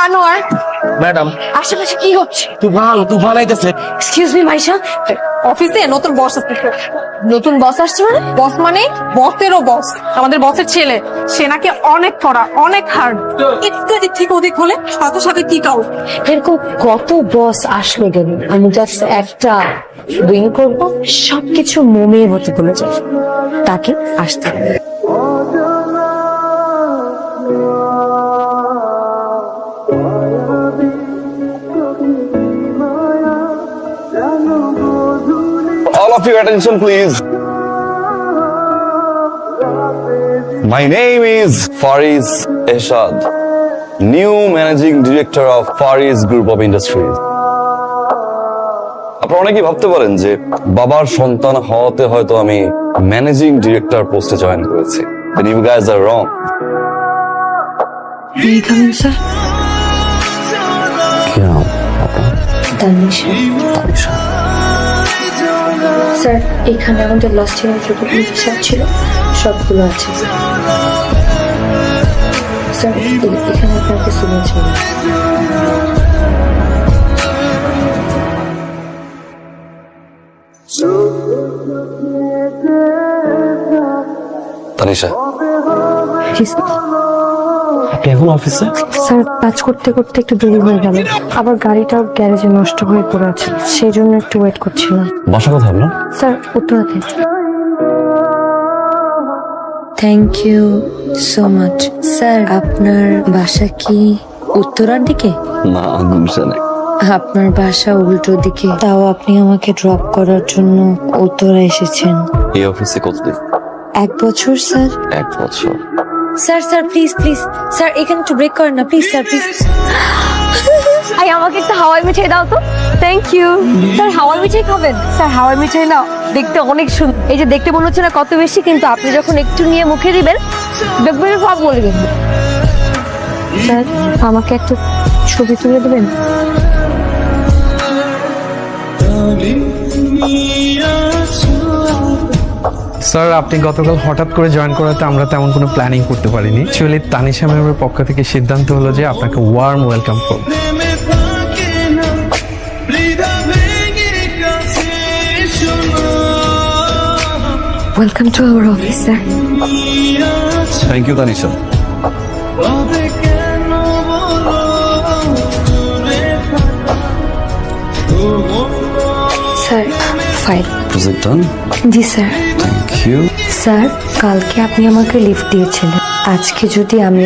Anwar, madam, আশেপাশে কি হচ্ছে? তুফান আইতেছে। এক্সকিউজ মি মাইশা, অফিসে নতুন বস আসছে। নতুন বস আসছে মানে? বস মানে বসেরও বস, আমাদের বসের ছেলে। সে নাকি অনেক কড়া, অনেক হার্ড। একটু দিক থেকে ওদিক হলে সাথে সাথে কি কাউ। এরকম কত বস আসলো গেল, আমি জাস্ট একটা উইং করব, সবকিছু মোমের মতো ভুলে যাবে। তাকে আসতে হবে। All of your attention, please. My name is Fariz Eshad, new managing director of Fariz Group of Industries. আপনারা অনেকেই ভাবতে পারেন যে বাবার সন্তান হওয়াতে হয়তো আমি ম্যানেজিং ডিরেক্টর পোস্টে জয়েন করেছি। Then you guys are wrong. Sir, কি নাম আপনার? তানিশা। তানিশা। স্যার, এখানে আমাদের লাস্ট ইয়ার যতগুলো হিসাব ছিল সবগুলো আছে স্যার। এখানে আপনাকে সিগনেচার। তানিশা, আপনি এখন অফিসে? স্যার, কাজ করতে করতে একটু দেরি হয়ে গেল, আবার গাড়িটাও গ্যারেজে নষ্ট হয়ে পড়ে আছে, সেই জন্য একটু ওয়েট করছিলাম। বাসা কোথায় আপনার? স্যার, উত্তরাতে। Thank you so much. Sir, আপনার বাসা কি উত্তরার দিকে? না, গুলশা নাই। আপনার বাসা উল্টো দিকে, তাও আপনি আমাকে ড্রপ করার জন্য উত্তরা এসেছেন। এই অফিসে কতদিন? 1 বছর স্যার। 1 বছর। Sir sir please please sir, এখানে একটু ব্রেক করেন না প্লিজ স্যার, প্লিজ। আই আমাকে একটা হাওয়াই মিঠাই দাও তো। Thank you. স্যার, হাওয়াই মিঠাই খাবেন? স্যার, হাওয়াই মিঠাই না দেখতে অনেক সুন্দর। এই যে দেখতে মনে হচ্ছে না কত বেশি, কিন্তু আপনি যখন একটু নিয়ে মুখে দিবেন দেখবেন সব বলে দেবেন। স্যার, আমাকে একটু ছবি তুলে দেবেন? স্যার, আপনি গতকাল হঠাৎ করে জয়েন করাতে আমরা তেমন কোনো প্ল্যানিং করতে পারিনি। অ্যাকচুয়ালি তানিশা ম্যামের পক্ষ থেকে সিদ্ধান্ত হলো যে আপনাকে ওয়ার্ম ওয়েলকাম করব। Welcome to our office sir. Thank you Tanisha. Sir, file. Is it done? জি স্যার। Thank you. স্যার, কালকে আপনি আমাকে লিফট দিয়েছিলেন, আজকে যদি আমি